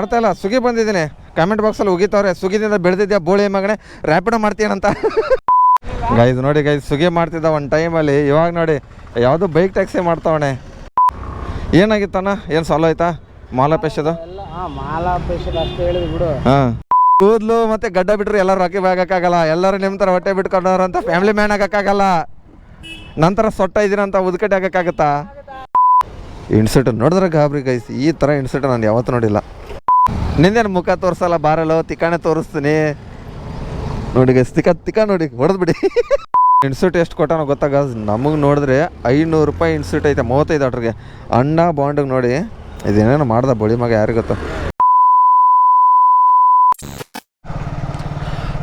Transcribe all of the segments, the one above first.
ಮಾಡ್ತಾ ಇಲ್ಲ. ಸ್ವಿಗ್ಗಿ ಬಂದಿದ್ದೀನಿ, ಕಾಮೆಂಟ್ ಬಾಕ್ಸಲ್ಲಿ ಉಗಿತವ್ರೆ, ಸ್ವಿಗ್ಗಿದಿಂದ ಬೆಳೆದಿದ್ಯಾ ಬೋಳಿ ಮಗನೇ, ರ್ಯಾಪಿಡೋ ಮಾಡ್ತೀನಂತ. ಗೈಸ್ ನೋಡಿ ಗೈಸ್, ಸ್ವಿಗ್ಗಿ ಮಾಡ್ತಿದ್ದ ಒಂದು ಟೈಮಲ್ಲಿ, ಇವಾಗ ನೋಡಿ ಯಾವುದು ಬೈಕ್ ಟ್ಯಾಕ್ಸಿ ಮಾಡ್ತಾವಣೆ. ಏನಾಗಿತ್ತಣ್ಣ, ಏನು ಸಾಲ್ವ್ ಆಯ್ತಾ ಮಾಲಾಪೇಶದು? ಹಾಂ, ಕೂದಲು ಮತ್ತೆ ಗಡ್ಡ ಬಿಟ್ರೆ ಎಲ್ಲರೂ ರಾಕಿ ಆಗಕ್ಕಾಗಲ್ಲ, ಎಲ್ಲರೂ ನಿಮ್ಮ ಥರ ಹೊಟ್ಟೆ ಬಿಟ್ಕೊಂಡವ್ರು ಅಂತ ಫ್ಯಾಮಿಲಿ ಮ್ಯಾನ್ ಆಗಕ್ಕಾಗಲ್ಲ. ನಂತರ ಸೊಟ್ಟ ಇದ್ದೀರಂತ ಉದ್ಕಟ್ಟೆ ಆಗಕ್ಕಾಗತ್ತಾ? ಇನ್ಸಿಟ್ ನೋಡಿದ್ರೆ ಗಾಬರಿ ಗೈಸ್, ಈ ಥರ ಇನ್ಸಿಟ್ ನಾನು ಯಾವತ್ತೂ ನೋಡಿಲ್ಲ. ನಿಂದೇನು ಮುಖ ತೋರಿಸಲ್ಲ, ಬಾರಲ್ಲೋ ತಿಕ್ಕಾಣೆ ತೋರಿಸ್ತೀನಿ ನೋಡಿ ಗೈಸ್. ತಿಕ್ಕ ನೋಡಿ ಹೊಡೆದ್ಬಿಡಿ. ಇನ್ಸ್ಟಿಟ್ಯೂಟ್ ಎಷ್ಟು ಕೊಟ್ಟಾನೋ ಗೊತ್ತಾಗ, ನಮಗೆ ನೋಡಿದ್ರೆ 500 ರೂಪಾಯಿ ಇನ್ಸ್ಟಿಟ್ಯೂಟ್ ಐತೆ 35 ಆರ್ಡ್ರಿಗೆ. ಅಣ್ಣ ಬಾಂಡಿಗೆ ನೋಡಿ ಇದೇನೇನು ಮಾಡ್ದ ಬಳಿ ಮಗ, ಯಾರಿಗೆ ಗೊತ್ತು.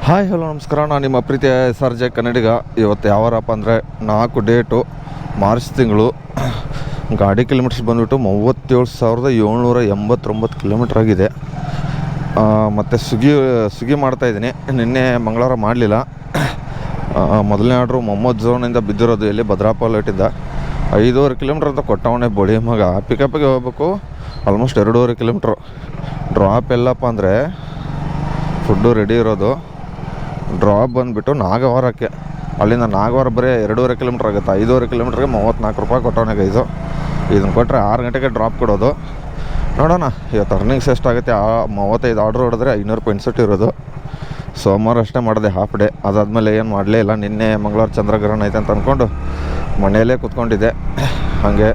ಹಾಯ್ ಹಲೋ ನಮಸ್ಕಾರ, ನಾನು ನಿಮ್ಮ ಪ್ರೀತಿಯ ಸರ್ಜೆ ಕನ್ನಡಿಗ. ಇವತ್ತು ಯಾವಾರಪ್ಪ ಅಂದರೆ 4 ಡೇಟು ಮಾರ್ಚ್ ತಿಂಗಳು. ಗಾಡಿ ಕಿಲೋಮೀಟರ್ಸ್ ಬಂದುಬಿಟ್ಟು 37,789 ಕಿಲೋಮೀಟ್ರ್ ಆಗಿದೆ. ಮತ್ತು ಸ್ವಿಗ್ಗಿ ಮಾಡ್ತಾಯಿದ್ದೀನಿ. ನಿನ್ನೆ ಮಂಗಳವಾರ ಮಾಡಲಿಲ್ಲ. ಮೊದಲನೇ ಆರ್ಡ್ರು ಮೊಹಮ್ಮದ್ ಝೋನಿಂದ ಬಿದ್ದಿರೋದು, ಎಲ್ಲಿ ಭದ್ರಾಪಲ್ ಇಟ್ಟಿದ್ದ. 5.5 ಕಿಲೋಮೀಟ್ರ್ ಅಂತ ಕೊಟ್ಟವನೇ ಬೋಳಿ ಮಗ. ಪಿಕಪ್ಪಿಗೆ ಹೋಗ್ಬೇಕು ಆಲ್ಮೋಸ್ಟ್ 2.5 ಕಿಲೋಮೀಟ್ರು. ಡ್ರಾಪ್ ಎಲ್ಲಪ್ಪ ಅಂದರೆ ಫುಡ್ಡು ರೆಡಿ ಇರೋದು. ಡ್ರಾಪ್ ಬಂದುಬಿಟ್ಟು ನಾಗವಾರಕ್ಕೆ, ಅಲ್ಲಿಂದ ನಾಗವಾರ ಬರೀ 2.5 ಕಿಲೋಮೀಟ್ರ್ ಆಗುತ್ತೆ. 5.5 ಕಿಲೋಮೀಟ್ರಿಗೆ 34 ರೂಪಾಯಿ ಕೊಟ್ಟವನೇ ಗೈಸು. ಇದನ್ನು ಕೊಟ್ಟರೆ 6 ಗಂಟೆಗೆ ಡ್ರಾಪ್ ಕೊಡೋದು. ನೋಡೋಣ ಇವತ್ತು ಅರ್ನಿಂಗ್ಸ್ ಎಷ್ಟಾಗುತ್ತೆ. 35 ಆರ್ಡ್ರ್ ಹೊಡೆದ್ರೆ 500 ರೂಪಾಯಿ ಇನ್ಸೆಟ್ ಇರೋದು. ಸೋಮವಾರ ಅಷ್ಟೇ ಮಾಡಿದೆ ಹಾಫ್ ಡೇ, ಅದಾದಮೇಲೆ ಏನು ಮಾಡಲೇ ಇಲ್ಲ. ನಿನ್ನೆ ಮಂಗಳವಾರ ಚಂದ್ರಗ್ರಹಣ ಐತೆ ಅಂತ ಅಂದ್ಕೊಂಡು ಮನೆಯಲ್ಲೇ ಕೂತ್ಕೊಂಡಿದ್ದೆ. ಹಾಗೆ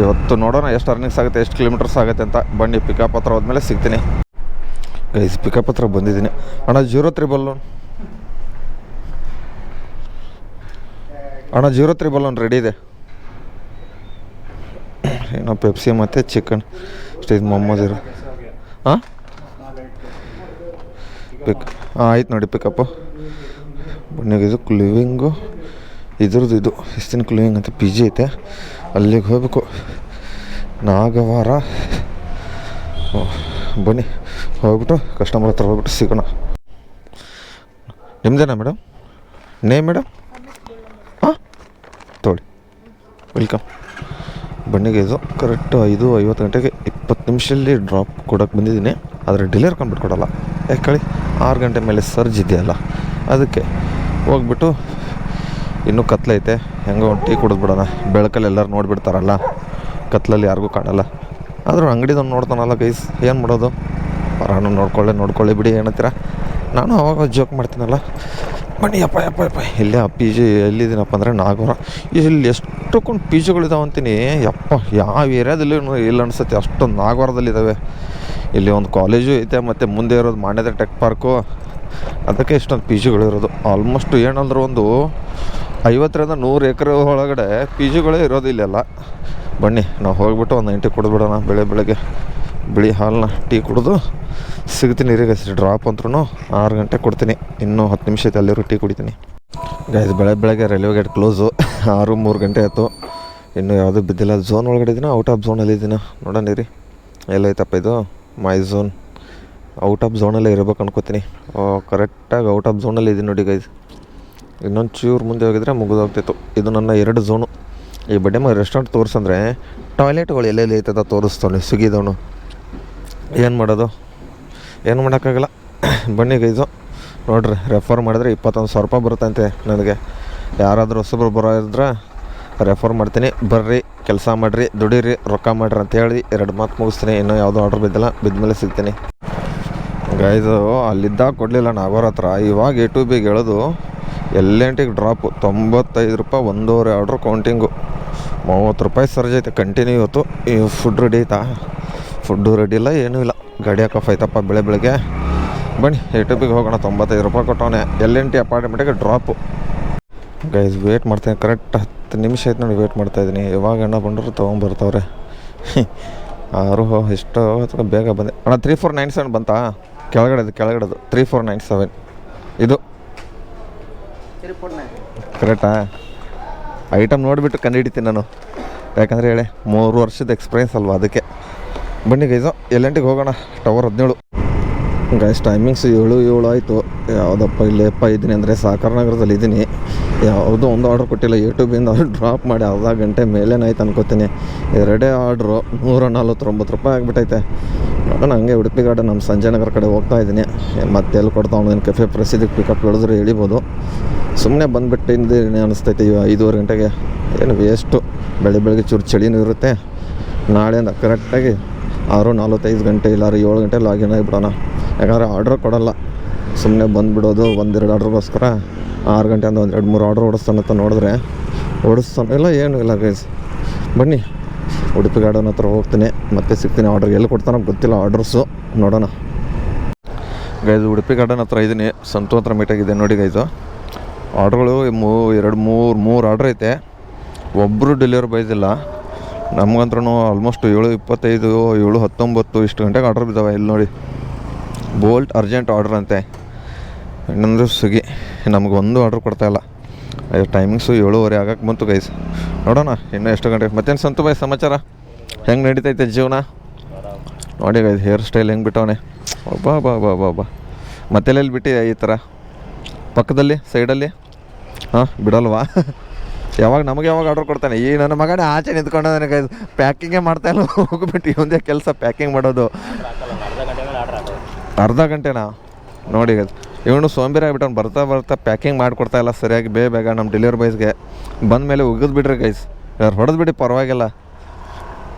ಇವತ್ತು ನೋಡೋಣ ಎಷ್ಟು ಅರ್ನಿಂಗ್ಸ್ ಆಗುತ್ತೆ, ಎಷ್ಟು ಕಿಲೋಮೀಟರ್ಸ್ ಆಗುತ್ತೆ ಅಂತ. ಬನ್ನಿ ಪಿಕಪ್ ಹತ್ರ ಹೋದ್ಮೇಲೆ ಸಿಗ್ತೀನಿ ಗೈಸ್. ಪಿಕಪ್ ಹತ್ರ ಬಂದಿದ್ದೀನಿ. ಅಣ್ಣ 03 ಬಲ್ಲೂನ್, ಅಣ್ಣ 03 ಬಲ್ಲೂನ್ ರೆಡಿ ಇದೆ. ಏನೋ ಪೆಪ್ಸಿ ಮತ್ತು ಚಿಕನ್ ಅಷ್ಟೇ. ಇದು ಮೊಹಮ್ಮದ್ ಇರೋ. ಹಾಂ ಆಯ್ತು ನೋಡಿ ಪಿಕಪ್ಪು. ಬನ್ನಿಗೆ ಇದು ಕ್ಲೂವಿಂಗು, ಇದ್ರದ್ದು ಇದು ಎಸ್ತಿನ ಕ್ಲೂವಿಂಗ್ ಅಂತ ಪಿ ಜಿ ಐತೆ, ಅಲ್ಲಿಗೆ ಹೋಗ್ಬೇಕು ನಾಗವಾರ. ಬನ್ನಿ ಹೋಗ್ಬಿಟ್ಟು ಕಸ್ಟಮರ್ ಹತ್ರ ಹೋಗ್ಬಿಟ್ಟು ಸಿಗೋಣ. ನಿಮ್ಮದೇನಾ ಮೇಡಮ್? ಮೇಡಮ್ ಹಾಂ ತೊಗೊಳ್ಳಿ, ವೆಲ್ಕಮ್. ಬನ್ನಿಗೆ ಇದು ಕರೆಕ್ಟು 5:50 ಗಂಟೆಗೆ 20 ನಿಮಿಷದಲ್ಲಿ ಡ್ರಾಪ್ ಕೊಡೋಕ್ಕೆ ಬಂದಿದ್ದೀನಿ. ಆದರೆ ಡಿಲೇರ್ ಕಂಡ್ಬಿಟ್ಟು ಯಾಕೆ ಹೇಳಿ, 6 ಗಂಟೆ ಮೇಲೆ ಸರ್ಜ್ ಇದೆಯಲ್ಲ ಅದಕ್ಕೆ. ಹೋಗ್ಬಿಟ್ಟು ಇನ್ನೂ ಕತ್ಲೈತೆ, ಹೆಂಗೋ ಒಂದು ಟೀ ಕುಡಿದ್ಬಿಡೋಣ. ಬೆಳಕಲ್ಲಿ ಎಲ್ಲರೂ ನೋಡಿಬಿಡ್ತಾರಲ್ಲ, ಕತ್ಲಲ್ಲಿ ಯಾರಿಗೂ ಕಾಣಲ್ಲ. ಆದರೂ ಅಂಗಡಿದವ್ನು ನೋಡ್ತಾನಲ್ಲ ಗೈಸ್, ಏನು ಮಾಡೋದು, ಹೊರಾನು ನೋಡ್ಕೊಳ್ಳಿ ಬಿಡಿ ಏನಂತೀರ. ನಾನು ಅವಾಗ ಜೋಕ್ ಮಾಡ್ತೀನಲ್ಲ. ಬನ್ನಿ ಯಪ್ಪ ಇಲ್ಲೇ ಆ ಪಿ ಜಿ ಎಲ್ಲಿದ್ದೀನಪ್ಪ ಅಂದರೆ ನಾಗವಾರ. ಇಲ್ಲಿ ಎಷ್ಟೊಂದು ಪಿ ಜಿಗಳಿದಾವೆ ಅಂತೀನಿ. ಯಪ್ಪ ಯಾವ ಏರಿಯಾದಲ್ಲಿ ಇಲ್ಲ ಅನಿಸುತ್ತೆ, ಅಷ್ಟೊಂದು ನಾಗವಾರದಲ್ಲಿದ್ದಾವೆ. ಇಲ್ಲಿ ಒಂದು ಕಾಲೇಜು ಐತೆ, ಮತ್ತು ಮುಂದೆ ಇರೋದು ಮಾನ್ಯತೆ ಟೆಕ್ ಪಾರ್ಕು, ಅದಕ್ಕೆ ಇಷ್ಟೊಂದು ಪಿ ಜಿಗಳಿರೋದು. ಆಲ್ಮೋಸ್ಟ್ ಏನಂದ್ರೆ ಒಂದು 50ರಿಂದ 100 ಎಕರೆ ಒಳಗಡೆ ಪಿ ಜಿಗಳೇ ಇರೋದು ಇಲ್ಲೆಲ್ಲ. ಬನ್ನಿ ನಾವು ಹೋಗ್ಬಿಟ್ಟು ಒಂದು 9 ಕುಡಿದ್ಬಿಡೋಣ. ಬೆಳಗ್ಗೆ ಬಿಳಿ ಹಾಲನ್ನ ಟೀ ಕುಡಿದು ಸಿಗ್ತೀನಿ ರೀ ಗೈಸ್. ಡ್ರಾಪ್ ಅಂತರೂ 6 ಗಂಟೆ ಕೊಡ್ತೀನಿ. ಇನ್ನೂ 10 ನಿಮಿಷ ಐತೆ, ಅಲ್ಲಿರೋ ಟೀ ಕುಡಿತೀನಿ ಗೈಸ್. ಬೆಳಗ್ಗೆ ರೈಲ್ವೆ ಗೇಟ್ ಕ್ಲೋಸು. 3 ಗಂಟೆ ಆಯಿತು, ಇನ್ನೂ ಯಾವುದೂ ಬಿದ್ದಿಲ್ಲ. ಝೋನ್ ಒಳಗಡೆ ಇದ್ದೀನ, ಔಟ್ ಆಫ್ ಝೋನಲ್ಲಿ ಇದ್ದೀನ ನೋಡೋಣ ರೀ. ಎಲ್ಲೈತಪ್ಪ ಇದು ಮೈ ಝೋನ್. ಔಟ್ ಆಫ್ ಝೋನಲ್ಲೇ ಇರಬೇಕು ಅನ್ಕೋತೀನಿ. ಕರೆಕ್ಟಾಗಿ ಔಟ್ ಆಫ್ ಝೋನಲ್ಲಿ ಇದ್ದೀನಿ ನೋಡಿ ಗೈಸ್. ಇನ್ನೊಂದು ಚೂರು ಮುಂದೆ ಹೋಗಿದ್ರೆ ಮುಗಿದೋಗ್ತಿತ್ತು. ಇದು ನನ್ನ 2 ಝೋನು. ಈ ಬಡ್ಡೆ ರೆಸ್ಟೋರೆಂಟ್ ತೋರಿಸಂದ್ರೆ ಟಾಯ್ಲೆಟ್ಗಳು ಎಲ್ಲೆಲ್ಲಿ ಐತದ ತೋರಿಸ್ತಾನೆ ಸ್ವಿಗ್ಗಿದವನು. ಏನು ಮಾಡೋದು, ಏನು ಮಾಡೋಕ್ಕಾಗಲ್ಲ. ಬನ್ನಿ ಗೈಸು ನೋಡ್ರಿ, ರೆಫರ್ ಮಾಡಿದ್ರೆ 21,000 ರೂಪಾಯಿ ಬರುತ್ತಂತೆ ನನಗೆ. ಯಾರಾದರೂ ಹೊಸಬ್ರು ಬರೋ ಇದ್ರೆ ರೆಫರ್ ಮಾಡ್ತೀನಿ, ಬರ್ರಿ ಕೆಲಸ ಮಾಡಿರಿ, ದುಡೀರಿ, ರೊಕ್ಕ ಮಾಡಿರಿ ಅಂತೇಳಿ 2 ಮಾತು ಮುಗಿಸ್ತೀನಿ. ಇನ್ನೂ ಯಾವುದೋ ಆರ್ಡ್ರ್ ಬಿದ್ದಿಲ್ಲ, ಬಿದ್ದ ಸಿಗ್ತೀನಿ ಗೈಸು. ಅಲ್ಲಿದ್ದಾಗ ಕೊಡಲಿಲ್ಲ ನಾಗವಾರ ಹತ್ರ. ಇವಾಗ A to Bಗೆ ಹೇಳೋದು L&Tಗೆ ಡ್ರಾಪು 95 ರೂಪಾಯಿ, 1.5 ಆರ್ಡ್ರು ಕೌಂಟಿಂಗು. 30 ರೂಪಾಯಿ ಸರ್ಜ್ ಐತೆ ಕಂಟಿನ್ಯೂ. ಇವತ್ತು ಈ ಫುಡ್ ರೆಡಿ ಐತಾ? ಫುಡ್ಡು ರೆಡಿ ಇಲ್ಲ, ಏನೂ ಇಲ್ಲ. ಗಾಡಿ ಹಾಕಫ್ ಆಯ್ತಪ್ಪ ಬೆಳಗ್ಗೆ. ಬನ್ನಿ A to Bಗೆ ಹೋಗೋಣ. 95 ರೂಪಾಯಿ ಕೊಟ್ಟವನೆ. L&T ಅಪಾರ್ಟ್ಮೆಂಟಿಗೆ ಡ್ರಾಪು ಗೈಸ್. ವೇಟ್ ಮಾಡ್ತೀನಿ, ಕರೆಕ್ಟ್ 10 ನಿಮಿಷ ಆಯ್ತು ನೋಡಿ ವೇಟ್ ಮಾಡ್ತಾಯಿದ್ದೀನಿ. ಇವಾಗ ಅಣ್ಣ ಬಂದರು ತೊಗೊಂಬರ್ತಾವ್ರೆ. ಅವರು ಎಷ್ಟೋ ಬೇಗ ಬಂದೆ ಅಣ್ಣ. 3497 ಬಂತಾ? ಕೆಳಗಡೆದು 3497 ಇದು ಕರೆಕ್ಟಾ? ಐಟಮ್ ನೋಡಿಬಿಟ್ಟು ಕಂಡುಹಿಡಿತೀನಿ ನಾನು, ಯಾಕಂದರೆ ಹೇಳಿ 3 ವರ್ಷದ ಎಕ್ಸ್ಪೀರಿಯೆನ್ಸ್ ಅಲ್ವಾ, ಅದಕ್ಕೆ. ಬನ್ನಿ ಗೈಸು L&Tಗೆ ಹೋಗೋಣ. Tower 17 guys. ಟೈಮಿಂಗ್ಸ್ 7 ಆಯಿತು. ಯಾವುದಪ್ಪ ಇಲ್ಲೇಪ್ಪ ಇದ್ದೀನಿ ಅಂದರೆ ಸಾಕಾರ ನಗರದಲ್ಲಿ ಇದ್ದೀನಿ. ಯಾವುದೋ ಒಂದು ಆರ್ಡ್ರ್ ಕೊಟ್ಟಿಲ್ಲ. A to Bಯಿಂದ ಡ್ರಾಪ್ ಮಾಡಿ ಅರ್ಧ ಗಂಟೆ ಮೇಲೇನಾಯ್ತು ಅನ್ಕೋತೀನಿ. 2 ಆರ್ಡ್ರು 149 ರೂಪಾಯಿ ಆಗಿಬಿಟ್ಟೈತೆ. ನೋಡೋಣ. ಹಂಗೆ ಉಡುಪಿ ಗಾರ್ಡನ್ ನಮ್ಮ ಸಂಜಯ್ ನಗರ ಕಡೆ ಹೋಗ್ತಾ ಇದ್ದೀನಿ. ಮತ್ತೆ ಎಲ್ಲಿ ಕೊಡ್ತಾ ಅವ್ನು ಕೆಫೆ ಪ್ರಸಿದ್ಧಿಗೆ ಪಿಕಪ್ ಹೇಳಿದ್ರೆ ಎಳಿಬೋದು. ಸುಮ್ಮನೆ ಬಂದುಬಿಟ್ಟು ಹಿಂದೆ ಅನಿಸ್ತೈತೆ 5:30 ಗಂಟೆಗೆ ಏನು ವೇಸ್ಟು. ಬೆಳಗ್ಗೆ ಚೂರು ಚಳಿನೂ ಇರುತ್ತೆ. ನಾಳೆಯಿಂದ ಕರೆಕ್ಟಾಗಿ 6:45 ಗಂಟೆ ಇಲ್ಲ 7 ಗಂಟೆ ಲಾಗಿನ್ ಆಗಿಬಿಡೋಣ. ಯಾಕಂದರೆ ಆರ್ಡ್ರ್ ಕೊಡೋಲ್ಲ, ಸುಮ್ಮನೆ ಬಂದುಬಿಡೋದು. 1-2 ಆರ್ಡ್ರಿಗೋಸ್ಕರ 6 ಗಂಟೆಯಿಂದ 1-2-3 ಆರ್ಡ್ರ್ ಓಡಿಸ್ತಾನಂತ ನೋಡಿದ್ರೆ ಓಡಿಸ್ತಾನೆ ಇಲ್ಲ, ಏನೂ ಇಲ್ಲ ಗೈಸ್. ಬನ್ನಿ ಉಡುಪಿ ಗಾರ್ಡನ್ ಹತ್ರ ಹೋಗ್ತೀನಿ, ಮತ್ತೆ ಸಿಗ್ತೀನಿ. ಆರ್ಡ್ರ್ ಎಲ್ಲಿ ಕೊಡ್ತಾನೋ ಗೊತ್ತಿಲ್ಲ, ಆರ್ಡ್ರಸ್ಸು ನೋಡೋಣ. ಗೈದು ಉಡುಪಿ ಗಾರ್ಡನ್ ಹತ್ರ ಇದ್ದೀನಿ, ಸಂತು ಹತ್ರ ಮೀಟಾಗಿದೆ ನೋಡಿ ಗೈದು. ಆರ್ಡ್ರುಗಳು 3 ಆರ್ಡ್ರ್ ಐತೆ. ಒಬ್ಬರು ಡೆಲಿವರಿ ಬಾಯ್ಸ್ ಇಲ್ಲ. ನಮಗಂದ್ರೂ ಆಲ್ಮೋಸ್ಟ್ 7:25 7:19 ಇಷ್ಟು ಗಂಟೆಗೆ ಆರ್ಡ್ರ್ ಬಿದ್ದಾವೆ. ಇಲ್ಲಿ ನೋಡಿ, ಬೋಲ್ಟ್ ಅರ್ಜೆಂಟ್ ಆರ್ಡ್ರ್ ಅಂತೆ. ಇನ್ನೊಂದು ಸ್ವಿಗ್ಗಿ ನಮ್ಗೆ ಒಂದು ಆರ್ಡ್ರ್ ಕೊಡ್ತಾಯಿಲ್ಲ. ಟೈಮಿಂಗ್ಸು 7:30 ಆಗಕ್ಕೆ ಬಂತು ಗೈಸ್. ನೋಡೋಣ ಇನ್ನೂ ಎಷ್ಟು ಗಂಟೆಗೆ. ಮತ್ತೇನು ಸಂತು ಬಾಯ್ ಸಮಾಚಾರ, ಹೆಂಗೆ ನಡೀತೈತೆ ಜೀವನ? ನೋಡಿ ಗೈಸ್ ಹೇರ್ ಸ್ಟೈಲ್ ಹೆಂಗೆ ಬಿಟ್ಟವನೆ. ಬಾ ಮತ್ತೆಲ್ಲೆಲ್ಲಿ ಬಿಟ್ಟಿದೆ ಈ ಥರ ಪಕ್ಕದಲ್ಲಿ ಸೈಡಲ್ಲಿ? ಹಾಂ ಬಿಡಲ್ವಾ? ಯಾವಾಗ ಆರ್ಡ್ರ್ ಕೊಡ್ತಾನೆ ಈ ನನ್ನ ಮಗನೇ ಆಚೆ ನಿಂತ್ಕೊಂಡವನೇ ಗೈಸ್. ಪ್ಯಾಕಿಂಗೇ ಮಾಡ್ತಾಯಿಲ್ಲ, ಹೋಗ್ಬಿಟ್ಟು ಒಂದೇ ಕೆಲಸ ಪ್ಯಾಕಿಂಗ್ ಮಾಡೋದು. ಅರ್ಧ ಗಂಟೆನಾ? ನೋಡಿ ಗೈಸ್ ಇವನು ಸೋಂಬೇರಿ ಆಗಿಬಿಟ್ಟು ಬರ್ತಾ ಪ್ಯಾಕಿಂಗ್ ಮಾಡಿಕೊಡ್ತಾಯಿಲ್ಲ ಸರಿಯಾಗಿ. ಬೇಗ ನಮ್ಮ ಡೆಲಿವರಿ ಬಾಯ್ಸ್ಗೆ ಬಂದ ಮೇಲೆ ಉಗಿದು ಬಿಡ್ರಿ ಗೈಸ್, ಯಾರು ಹೊಡೆದು ಬಿಡಿ ಪರವಾಗಿಲ್ಲ.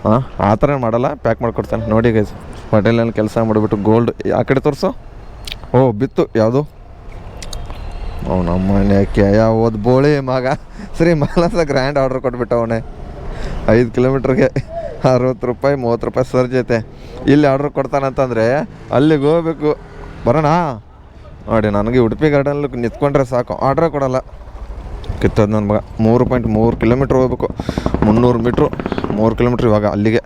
ಹಾಂ ಆ ಥರ ಮಾಡಲ್ಲ, ಪ್ಯಾಕ್ ಮಾಡಿಕೊಡ್ತಾನೆ. ನೋಡಿ ಗೈಸ್ ಹೋಟೆಲಲ್ಲಿ ಕೆಲಸ ಮಾಡಿಬಿಟ್ಟು ಗೋಲ್ಡ್ ಆ ಕಡೆ ತೋರಿಸು. ಬಿತ್ತು ಯಾವುದು ನಮ್ಮನೆ ಯಾವ್ದು ಬೋಳಿ ಮಗ ಸರಿ ಮಾಲಸ ಗ್ರ್ಯಾಂಡ್ ಆರ್ಡ್ರ್ ಕೊಟ್ಬಿಟ್ಟು ಅವನೇ 5 ಕಿಲೋಮೀಟ್ರಿಗೆ 60 ರೂಪಾಯಿ 30 ರೂಪಾಯಿ ಸರ್ಜ್ ಐತೆ. ಇಲ್ಲಿ ಆರ್ಡ್ರ್ ಕೊಡ್ತಾನಂತಂದರೆ ಅಲ್ಲಿಗೆ ಹೋಗ್ಬೇಕು. ಬರೋಣ ನೋಡಿ. ನನಗೆ ಉಡುಪಿ ಗಾರ್ಡನಲ್ಲಿ ನಿಂತ್ಕೊಂಡ್ರೆ ಸಾಕು, ಆರ್ಡ್ರೇ ಕೊಡೋಲ್ಲ. ಕಿತ್ತೋದು ನನ್ನ ಮಗ. 3.3 ಕಿಲೋಮೀಟ್ರ್ ಹೋಗ್ಬೇಕು, 300 ಮೀಟ್ರು 3 ಕಿಲೋಮೀಟ್ರ್ ಇವಾಗ ಅಲ್ಲಿಗೆ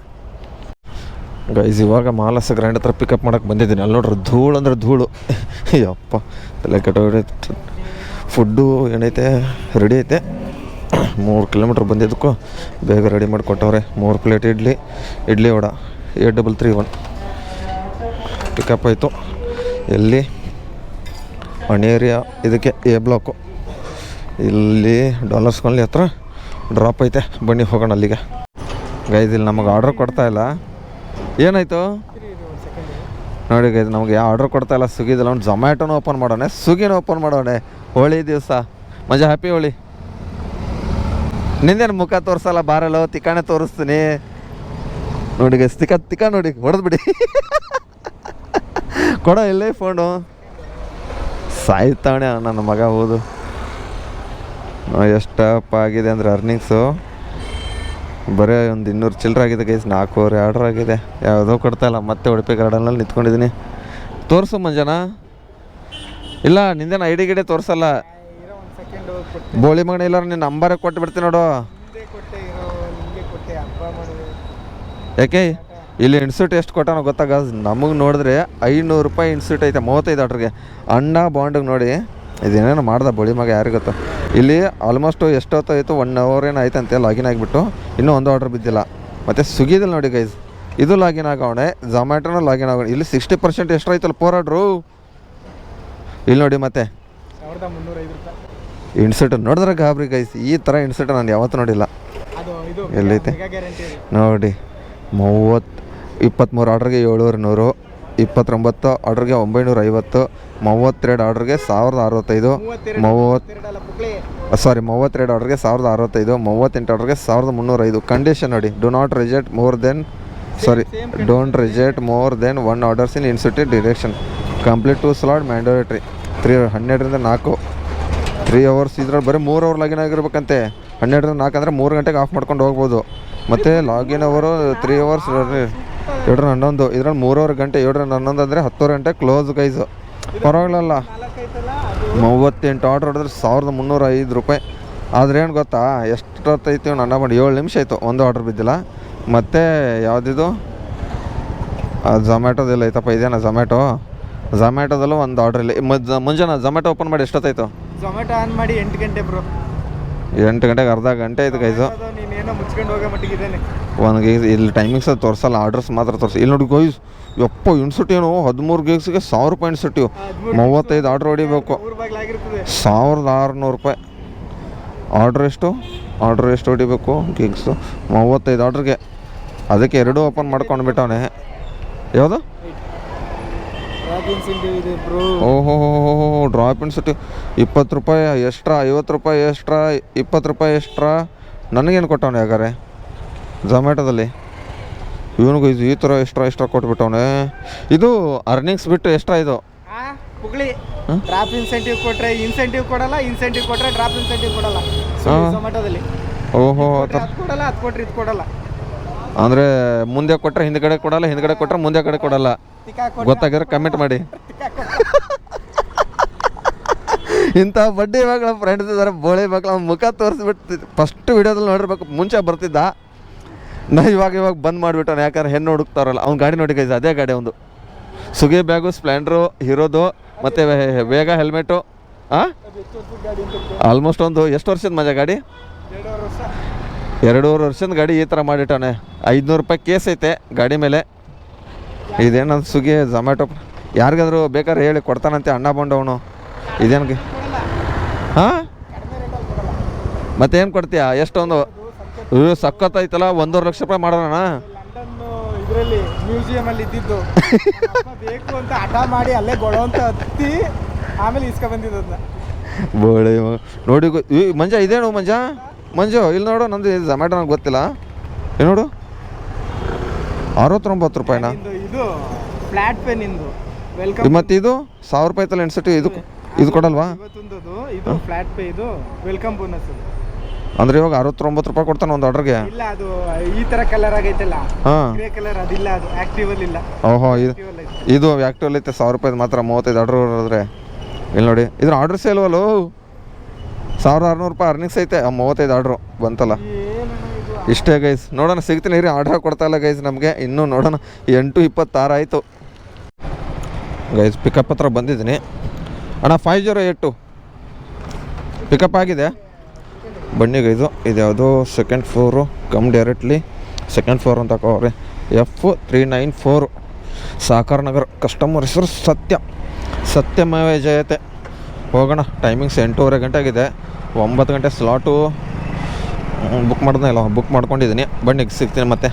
ಗೈಸ್. ಇವಾಗ ಮಾಲಸ ಗ್ರ್ಯಾಂಡ್ ಹತ್ರ ಪಿಕಪ್ ಮಾಡೋಕ್ಕೆ ಬಂದಿದ್ದೀನಿ. ಅಲ್ಲಿ ನೋಡ್ರಿ ಧೂಳು ಅಂದರೆ ಧೂಳು. ಯಪ್ಪ ತಲೆ ಕೆಟ್ಟೋಗೈತೆ. ಫುಡ್ಡು ಏನೈತೆ ರೆಡಿ ಐತೆ. 3 ಕಿಲೋಮೀಟ್ರ್ ಬಂದಿದ್ದಕ್ಕೂ ಬೇಗ ರೆಡಿ ಮಾಡಿ ಕೊಟ್ಟವ್ರೆ. 3 ಪ್ಲೇಟ್ ಇಡ್ಲಿ ವಡ 8331 ಪಿಕಪ್ ಆಯಿತು. ಎಲ್ಲಿ ಅಣೇರಿಯಾ ಇದಕ್ಕೆ A ಬ್ಲಾಕು. ಇಲ್ಲಿ ಡಾಲರ್ಸ್ ಕಾಲನಿ ಹತ್ರ ಡ್ರಾಪ್ ಐತೆ. ಬನ್ನಿ ಹೋಗೋಣ ಅಲ್ಲಿಗೆ. ಗೈಸ್ ಇಲ್ಲಿ ನಮಗೆ ಆರ್ಡ್ರ್ ಕೊಡ್ತಾಯಿಲ್ಲ, ಏನಾಯಿತು ನೋಡಿ ಗೈಸ್. ನಮಗೆ ಯಾವ ಆರ್ಡ್ರ್ ಕೊಡ್ತಾಯಿಲ್ಲ. ಸ್ವಿಗ್ಗಿದಲ್ಲ ಅವ್ನು ಝೊಮ್ಯಾಟೋನು ಓಪನ್ ಮಾಡೋಣ, ಸ್ವಿಗ್ಗಿನೂ ಓಪನ್ ಮಾಡೋಣ. ಹೋಳಿ ದಿವಸ ಮಜಾ, ಹ್ಯಾಪಿ ಹೋಳಿ. ನಿಂದೇನು ಮುಖ ತೋರಿಸಲ್ಲ, ಬಾರಲ್ಲೋ ತಿಕ್ಕಾಣೆ ತೋರಿಸ್ತೀನಿ ನೋಡಿ ಗೈಸ್. ತಿಕ್ಕ ನೋಡಿ ಹೊಡೆದ್ಬಿಡಿ. ಕೊಡೋ ಎಲ್ಲೇ ಫೋನು ಸಾಯ್ತಾವಣೆ ನನ್ನ ಮಗ. ಓದು ಎಷ್ಟಪ್ಪ ಆಗಿದೆ ಅಂದರೆ ಅರ್ನಿಂಗ್ಸು ಬರೀ ಒಂದು 200 ಚಿಲ್ಲರೆ ಆಗಿದೆ ಗೈಸ್. 4 ಆರ್ಡ್ರ್ ಆಗಿದೆ, ಯಾವುದೋ ಕೊಡ್ತಾಯಿಲ್ಲ. ಮತ್ತೆ ಉಡುಪಿ ಗಾರ್ಡನಲ್ಲಿ ನಿಂತ್ಕೊಂಡಿದ್ದೀನಿ. ತೋರಿಸು ಮಂಜನ. ಇಲ್ಲ ನಿಂದೇನು ಐ ಡಿ ಗಿಡಿ ತೋರಿಸಲ್ಲ. ಬೋಳಿ ಮಗನ ಇಲ್ಲ ನಿನ್ನ ನಂಬರೇ ಕೊಟ್ಟು ಬಿಡ್ತೀನಿ ನೋಡು. ಯಾಕೆ ಇಲ್ಲಿ ಇನ್ಸ್ಟಿಟ್ಯೂಟ್ ಎಷ್ಟು ಕೊಟ್ಟಾನೋ ಗೊತ್ತಾಗ. ನಮಗೆ ನೋಡಿದ್ರೆ 500 ರೂಪಾಯಿ ಇನ್ಸ್ಟಿಟ್ಯೂಟ್ ಐತೆ 35 ಆರ್ಡ್ರಿಗೆ. ಅಣ್ಣ ಬಾಂಡಿಗೆ ನೋಡಿ ಇದೇನೇನು ಮಾಡ್ದೆ ಬೋಳಿ ಮಗ ಯಾರಿಗೆ ಗೊತ್ತು. ಇಲ್ಲಿ ಆಲ್ಮೋಸ್ಟ್ ಎಷ್ಟೊತ್ತಾಯಿತು 1 ಅವರ್ ಏನೋ ಆಯ್ತಂತೆ ಲಾಗಿನ್ ಆಗಿಬಿಟ್ಟು. ಇನ್ನೂ ಒಂದು ಆರ್ಡ್ರ್ ಬಿದ್ದಿಲ್ಲ. ಮತ್ತು ಸ್ವಿಗ್ಗಿದಲ್ಲಿ ನೋಡಿ ಗೈಸ್ ಇದು ಲಾಗಿನ್ ಆಗೋಣೆ, ಝೊಮ್ಯಾಟೋನು ಲಾಗಿನ್ ಆಗೋಣ. ಇಲ್ಲಿ 60% ಎಷ್ಟು ಆಯ್ತಲ್ಲ 4 ಆರ್ಡ್ರು. ಇಲ್ಲಿ ನೋಡಿ ಮತ್ತೆ ಇನ್ಸ್ಟಿಟ್ಯೂಟ್ ನೋಡಿದ್ರೆ ಗಾಬರಿ ಗೈಸ್. ಈ ಥರ ಇನ್ಸ್ಟಿಟ್ಯೂಟ್ ನಾನು ಯಾವತ್ತೂ ನೋಡಿಲ್ಲ. ಎಲ್ಲೈತೆ ನೋಡಿ. 23 ಆರ್ಡ್ರಿಗೆ 700, 29 ಆರ್ಡ್ರಿಗೆ 950, 32 ಆರ್ಡ್ರಿಗೆ 1065, 32 ಆರ್ಡ್ರಿಗೆ 1065, 38 ಆರ್ಡ್ರಿಗೆ 1305. ಕಂಡೀಷನ್ ನೋಡಿ, don't reject more than 1 orders in institute direction. Complete 2 slot mandatory. 12ರಿಂದ 4 3 ಅವರ್ಸ್. ಇದ್ರಲ್ಲಿ ಬರೀ 3 ಅವರ್ ಲಾಗಿನ್ ಆಗಿರ್ಬೇಕಂತೆ. 12ರಿಂದ 4 ಅಂದರೆ 3 ಗಂಟೆಗೆ ಆಫ್ ಮಾಡ್ಕೊಂಡು ಹೋಗ್ಬೋದು. ಮತ್ತು ಲಾಗಿನ್ ಅವರು 3 ಅವರ್ಸ್ 7-11. ಇದ್ರಲ್ಲಿ 3 ಗಂಟೆ 7-11 ಅಂದರೆ 10 ಗಂಟೆ ಕ್ಲೋಸ್ ಗೈಸು. ಪರವಾಗಿಲ್ಲ. 38 ಆರ್ಡ್ರ್ ಹೊಡೆದ್ರೆ 1305 ರೂಪಾಯಿ. ಆದರೆ ಏನು ಗೊತ್ತಾ ಎಷ್ಟೊತ್ತೈತಿ ನನ್ನ ಮಾಡಿ 7 ನಿಮಿಷ ಆಯಿತು, ಒಂದು ಆರ್ಡ್ರ್ ಬಿದ್ದಿಲ್ಲ. ಮತ್ತು ಯಾವುದಿದು ಝೊಮ್ಯಾಟೋದೆಲ್ಲ ಐತಪ್ಪ, ಇದೇನಾ ಝೊಮ್ಯಾಟೋದಲ್ಲೂ ಒಂದು ಆರ್ಡ್ರ್ ಇಲ್ಲ. ಮುಂಜಾನೆ ಝೊಮ್ಯಾಟೋ ಓಪನ್ ಮಾಡಿ ಎಷ್ಟೊತ್ತಾಯಿತು? ಝೊಮ್ಯಾಟೋ ಆನ್ ಮಾಡಿ 8 ಗಂಟೆ ಬ್ರೋ. 8 ಗಂಟೆಗೆ ಅರ್ಧ ಗಂಟೆ ಆಯ್ತು ಗೈಸು. ಒಂದು ಗೀಸ್ ಇಲ್ಲಿ ಟೈಮಿಂಗ್ಸ್ ಅದು ತೋರಿಸಲ್ಲ, ಆರ್ಡರ್ಸ್ ಮಾತ್ರ ತೋರಿಸಿ. ಇಲ್ಲಿ ನೋಡಿ ಗೈಸ್ ಯಪ್ಪ ಇನ್ಸ್ಟಿಟ್ಯೂಟ್ ಏನು 13 ಗೀಗ್ಸ್ಗೆ 1000 ರೂಪಾಯಿ ಇನ್ಸ್ಟಿಟ್ಯೂಟ್. 35 ಆರ್ಡ್ರ್ ಹೊಡಿಬೇಕು, 1600 ರೂಪಾಯಿ. ಆರ್ಡ್ರ್ ಎಷ್ಟು ಹೊಡಿಬೇಕು ಗೀಗ್ಸು? 35 ಆರ್ಡ್ರಿಗೆ. ಅದಕ್ಕೆ 2 ಓಪನ್ ಮಾಡ್ಕೊಂಡು ಬಿಟ್ಟವನೆ. ಯಾವುದು ಡ್ರಾಪ್ ಇನ್ಸೆಂಟಿವ್ ಇದೆ ಬ್ರೋ. ಓಹೋ ಡ್ರಾಪ್ ಇನ್ಸೆಂಟಿವ್ 20 ರೂಪಾಯಿ ಎಕ್ಸ್ಟ್ರಾ, 50 ರೂಪಾಯಿ ಎಕ್ಸ್ಟ್ರಾ, 20 ರೂಪಾಯಿ ಎಕ್ಸ್ಟ್ರಾ. ನನಗೇನು ಕೊಟ್ಟವನೆ ಯಾಕಾರೆ ಝೊಮ್ಯಾಟೋದಲ್ಲಿ? ಇವನಿಗೂ ಇದು ಈ ಥರ ಎಕ್ಸ್ಟ್ರಾ ಕೊಟ್ಬಿಟ್ಟವನೆ. ಇದು ಅರ್ನಿಂಗ್ಸ್ ಬಿಟ್ಟು ಎಕ್ಸ್ಟ್ರಾ ಇದು ಪುಗ್ಳಿ. ಡ್ರಾಪ್ ಇನ್ಸೆಂಟಿವ್ ಕೊಟ್ರೆ ಇನ್ಸೆಂಟಿವ್ ಕೊಡಲ್ಲ, ಇನ್ಸೆಂಟಿವ್ ಕೊಟ್ರೆ ಡ್ರಾಪ್ ಇನ್ಸೆಂಟಿವ್ ಕೊಡಲ್ಲ ಝೊಮ್ಯಾಟೋದಲ್ಲಿ. ಓಹೋ ಅದು ಕೊಡಲ್ಲ, ಅದು ಕೊಟ್ರೆ ಇದು ಕೊಡಲ್ಲ. ಅಂದರೆ ಮುಂದೆ ಕೊಟ್ಟರೆ ಹಿಂದ್ಗಡೆ ಕೊಡಲ್ಲ, ಹಿಂದ್ಗಡೆ ಕೊಟ್ಟರೆ ಮುಂದೆ ಕಡೆ ಕೊಡಲ್ಲ. ಗೊತ್ತಾಗಿದ್ರೆ ಕಮೆಂಟ್ ಮಾಡಿ. ಇಂಥ ಬಡ್ಡಿ ಮಕ್ಕಳ ಫ್ರೆಂಡ್ಸ್ ಇದ್ದಾರೆ, ಬೋಳಿ ಮಕ್ಕಳ ಮುಖ ತೋರಿಸ್ಬಿಟ್ಟು ಫಸ್ಟ್ ವಿಡಿಯೋದಲ್ಲಿ ನೋಡಿರ್ಬೇಕು. ಮುಂಚೆ ಬರ್ತಿದ್ದ, ನಾ ಇವಾಗ ಬಂದ್ ಮಾಡಿಬಿಟ್ಟವನು. ಯಾಕಂದ್ರೆ ಹೆಣ್ಣು ಹುಡುಕ್ತಾರಲ್ಲ ಅವ್ನು ಗಾಡಿ ನೋಡಿ ಗೈಸ್, ಅದೇ ಗಾಡಿ ಒಂದು ಸುಗಿ ಬ್ಯಾಗು, ಸ್ಪ್ಲೆಂಡ್ರು, ಹೀರೋದು, ಮತ್ತು ವೇಗ ಹೆಲ್ಮೆಟು. ಆಲ್ಮೋಸ್ಟ್ ಒಂದು ಎಷ್ಟು ವರ್ಷದ ಮಜಾ ಗಾಡಿ? 2.5 ವರ್ಷದ ಗಾಡಿ ಈ ಥರ ಮಾಡಿಟ್ಟಾನೆ. 500 ರೂಪಾಯಿ ಕೇಸ್ ಐತೆ ಗಾಡಿ ಮೇಲೆ. ಇದೇನು ಸ್ವಿಗ್ಗಿ ಝೊಮ್ಯಾಟೊ ಯಾರಿಗಾದ್ರೂ ಬೇಕಾದ್ರೆ ಹೇಳಿ ಕೊಡ್ತಾನಂತೆ ಅಣ್ಣ ಬಂಡವನು. ಇದೇನು ಹಾಂ ಮತ್ತೇನು ಕೊಡ್ತೀಯ? ಎಷ್ಟೊಂದು ಸಖತ್ತೈತಲ್ಲ, 1.5 ಲಕ್ಷ ರೂಪಾಯಿ ಮಾಡೋಣ. ಇದರಲ್ಲಿ ಮ್ಯೂಸಿಯಂ ಅಲ್ಲಿ ಇದ್ದಿದ್ದು ಬೇಕು ಅಂತ ಹಠ ಮಾಡಿ ಅಲ್ಲೇ ಗೊಳೋ ಅಂತ ಹತ್ತಿ ಆಮೇಲೆ ಇಸ್ಕ ಬಂದಿದ್ದನ್ನ ಬೋಳಿ ನೋಡಿ. ಮಂಜ ಇದೇನು ಮಂಜು ಇಲ್ಲಿ ನೋಡು, ನಂದು ಝೊಮ್ಯಾಟೊ ನನಗೆ ಗೊತ್ತಿಲ್ಲ. ಏನು ನೋಡು 69 ರೂಪಾಯಿನಾ? ಇದು ಫ್ಲಾಟ್ ಪೇ ನಿಂದು ವೆಲ್ಕಮ್. ಮತ್ತು ಇದು 1000 ರೂಪಾಯಿ ತಲ್ಲ ಇನ್ಸೆಂಟಿವ್. ಇದು ಕೊಡಲ್ವಾ? ಇದು ಫ್ಲಾಟ್ ಪೇ, ಇದು ವೆಲ್ಕಮ್ ಬೋನಸ್. ಅಂದರೆ ಇವಾಗ 69 ರೂಪಾಯಿ ಕೊಡ್ತಾನೆ ಒಂದು ಆರ್ಡರ್ಗೆ? ಇಲ್ಲ, ಅದು ಈ ಥರ ಕಲರ್ ಆಗೈತಲ್ಲ, ಹಾಂ ಗ್ರೇ ಕಲರ್, ಅದಿಲ್ಲ, ಅದು ಆಕ್ಟಿವ್ ಅಲ್ಲಿ ಇಲ್ಲ. ಓಹೋ ಇದು ಆ್ಯಕ್ಟಿವ್ ಐತೆ 1000 ರೂಪಾಯಿ ಮಾತ್ರ. 35 ಆರ್ಡ್ರ್ ಹೋದ್ರೆ ಇಲ್ಲಿ ನೋಡಿ, ಇದ್ರ ಆರ್ಡ್ರ್ ಸೇಲ್ವಲ್ಲು 1600 ರೂಪಾಯಿ ಅರ್ನಿಂಗ್ಸ್ ಐತೆ. 35 ಆರ್ಡ್ರು ಬಂತಲ್ಲ. ಇಷ್ಟೇ ಗೈಸ್, ನೋಡೋಣ ಸಿಗ್ತೀನಿ ರೀ. ಆರ್ಡ್ರ್ ಕೊಡ್ತಾ ಇಲ್ಲ ಗೈಸ್ ನಮಗೆ ಇನ್ನೂ. ನೋಡೋಣ 8:26 ಆಯಿತು ಗೈಸ್. ಪಿಕಪ್ ಹತ್ರ ಬಂದಿದ್ದೀನಿ ಅಣ್ಣ. 508 ಪಿಕಪ್ ಆಗಿದೆ. ಬನ್ನಿ ಗೈಸು, ಇದು ಯಾವುದೋ second floor, come directly second floor ಅಂತ ಹಾಕೋವ್ರೆ. F394 soccer Nagar. ಕಸ್ಟಮರ್ ಹೆಸರು ಸತ್ಯಮೇವ ಜಯತೆ. ಹೋಗೋಣ. ಟೈಮಿಂಗ್ಸ್ 8:30 ಗಂಟೆ ಆಗಿದೆ. 9 ಗಂಟೆ ಸ್ಲಾಟು ಬುಕ್ ಮಾಡ್ಕೊಂಡಿದ್ದೀನಿ. ಬನ್ನಿ ಸಿಗ್ತೀನಿ ಮತ್ತೆ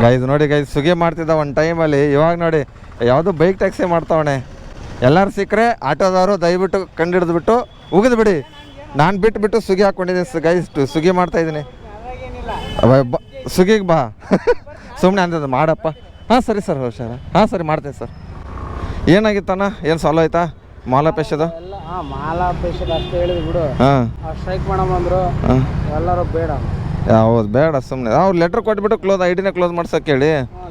ಗೈಸ್. ನೋಡಿ ಗೈಸ್, ಸ್ವಿಗ್ಗಿ ಮಾಡ್ತಿದ್ದ ಒಂದು ಟೈಮಲ್ಲಿ, ಇವಾಗ ನೋಡಿ ಯಾವುದೋ ಬೈಕ್ ಟ್ಯಾಕ್ಸಿ ಮಾಡ್ತಾವಣೆ. ಎಲ್ಲರೂ ಸಿಕ್ಕರೆ ಆಟೋದವರು ದಯವಿಟ್ಟು ಕಂಡಿಡಿದ್ಬಿಟ್ಟು ಉಗಿದ್ಬಿಡಿ. ನಾನು ಬಿಟ್ಟು ಸ್ವಿಗ್ಗಿ ಹಾಕ್ಕೊಂಡಿದ್ದೀನಿ ಗೈಸ್. ಸ್ವಿಗ್ಗಿ ಮಾಡ್ತಾಯಿದ್ದೀನಿ. ಸ್ವಿಗ್ಗಿಗೆ ಬಾ ಸುಮ್ಮನೆ ಅಂದದ್ದು ಮಾಡಪ್ಪ. ಹಾಂ ಸರಿ ಸರ್, ಹುಷಾರ. ಹಾಂ ಸರಿ ಮಾಡ್ತೀನಿ ಸರ್. ಏನಾಗಿತ್ತಣ್ಣ? ಏನು ಸಾಲ್ವ್ ಆಯ್ತಾ ಮಾಲಾಪೇಶದ? ಮಾಲಾಪೇಶದ ಅಷ್ಟು ಹೇಳಿದ್ರು ಬಿಡು. ಹಾಂ ಸ್ಟ್ರೈಕ್ ಮಾಡಂದ್ರು ಎಲ್ಲರೂ ಬೇಡ. ಹೌದು ಬೇಡ, ಸುಮ್ಮನೆ ಅವ್ರು ಲೆಟ್ರ್ ಕೊಟ್ಬಿಟ್ಟು ಐಡಿನೇ ಕ್ಲೋಸ್ ಮಾಡ್ಸೋಕೆ ಹೇಳಿ.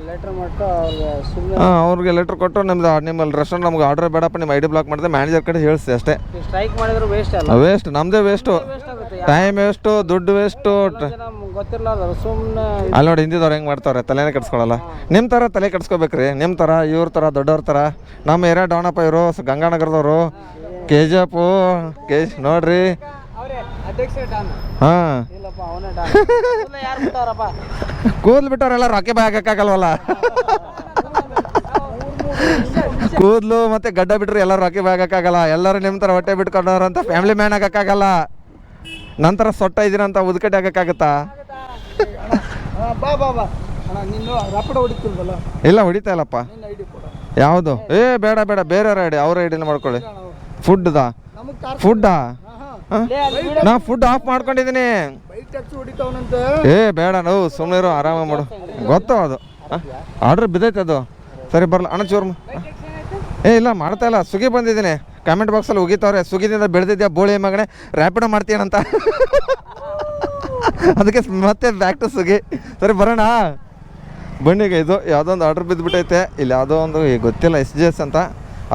ಲೆಟ್ರ್ ಮಾಡ್ತು ಅವ್ರಿಗೆ ಸುಮ್ಮನೆ. ಹಾಂ ಅವ್ರಿಗೆ ಲೆಟ್ರ್ ಕೊಟ್ಟು ನಿಮ್ಮಲ್ಲಿ ರೆಸ್ಟೋರೆಂಟ್ ನಮ್ಗೆ ಆರ್ಡರ್ ಬೇಡಪ್ಪ, ನಿಮ್ಮ ಐಡಿ ಬ್ಲಾಕ್ ಮಾಡಿದೆ ಮ್ಯಾನೇಜರ್ ಕಡೆ ಹೇಳಿಸಿ ಅಷ್ಟೇ. ಸ್ಟ್ರೈಕ್ ಮಾಡಿದ್ರು ವೇಸ್ಟ್ ಅಲ್ಲ? ವೇಸ್ಟ್, ನಮ್ಮದೇ ವೇಸ್ಟು, ಟೈಮ್ ವೇಸ್ಟು, ದುಡ್ಡು ವೇಸ್ಟು. ಗೊತ್ತಿಲ್ಲ ಸುಮ್ಮನೆ. ಅಲ್ಲಿ ನೋಡಿ ಹಿಂದಿದವ್ರು ಹೆಂಗೆ ಮಾಡ್ತಾವ್ರೆ, ತಲೆನೇ ಕೆಡ್ಸ್ಕೊಳಲ್ಲ. ನಿಮ್ಮ ಥರ ತಲೆ ಕೆಡ್ಸ್ಕೊಬೇಕ್ರಿ. ನಿಮ್ಮ ಥರ ಇವ್ರ ಥರ ದೊಡ್ಡವ್ರ ಥರ. ನಮ್ಮ ಏರಿಯಾ ಡಾನಪ್ಪ ಇವರು ಗಂಗಾನಗರದವರು. KGF ನೋಡ್ರಿ. ಹಾಂ ಕೂದಲು ಬಿಟ್ಟವ್ರೆಲ್ಲ ರೊಕ್ಕೆ ಬಾಯ್ ಹಾಕಕ್ಕಾಗಲ್ವಲ್ಲ. ಕೂದಲು ಮತ್ತು ಗಡ್ಡ ಬಿಟ್ಟರೆ ಎಲ್ಲರೂ ರೊಕ್ಕೆ ಬಾಯ್ ಹಾಕಕ್ಕಾಗಲ್ಲ. ಎಲ್ಲರೂ ನಿಮ್ಮ ಥರ ಹೊಟ್ಟೆ ಬಿಟ್ಕೊಂಡವ್ರು ಅಂತ ಫ್ಯಾಮಿಲಿ ಮ್ಯಾನ್ ಹಾಕಕ್ಕಾಗಲ್ಲ. ನಂತರ ಸೊಟ್ಟ ಇದ್ದೀರಂತ ಉದ್ಕಟ್ಟೆ ಹಾಕಕ್ಕಾಗತ್ತಾ? ಇಲ್ಲ ಹೊಡಿತಾ ಇಲ್ಲಪ್ಪ. ಯಾವುದು? ಬೇಡ ಬೇರೆಯವ್ರ ಐಡಿ, ಅವ್ರ ಐಡಿನ ಮಾಡ್ಕೊಳ್ಳಿ. ಫುಡ್ಡಾ? ನಾ ಫುಡ್ ಆಫ್ ಮಾಡ್ಕೊಂಡಿದ್ದೀನಿ. ಬೇಡ ನಾವು ಸುಮ್ಮನೆ ಇರೋ, ಆರಾಮ ಮಾಡು. ಗೊತ್ತು ಅದು ಆರ್ಡ್ರ್ ಬಿದ್ದೈತೆ ಅದು. ಸರಿ ಬರಲ್ಲ ಅಣ್ಣ ಚೂರು. ಇಲ್ಲ ಮಾಡ್ತಾ ಇಲ್ಲ, ಸ್ವಿಗ್ಗಿ ಬಂದಿದ್ದೀನಿ. ಕಾಮೆಂಟ್ ಬಾಕ್ಸಲ್ಲಿ ಉಗಿತವ್ರೆ, ಸ್ವಿಗ್ಗಿದಿಂದ ಬೆಳೆದಿದ್ಯಾ ಬೋಳಿ ಮಗನೇ, ರ್ಯಾಪಿಡೋ ಮಾಡ್ತೀಯನಂತ. ಅದಕ್ಕೆ ಮತ್ತೆ ಬ್ಯಾಕ್ ಟು ಸ್ವಿಗ್ಗಿ. ಸರಿ ಬರೋಣ ಬನ್ನಿಗೆ. ಇದು ಯಾವುದೋ ಒಂದು ಆರ್ಡ್ರ್ ಬಿದ್ದುಬಿಟ್ಟೈತೆ ಇಲ್ಲಿ. ಯಾವುದೋ ಒಂದು ಗೊತ್ತಿಲ್ಲ SGS ಅಂತ.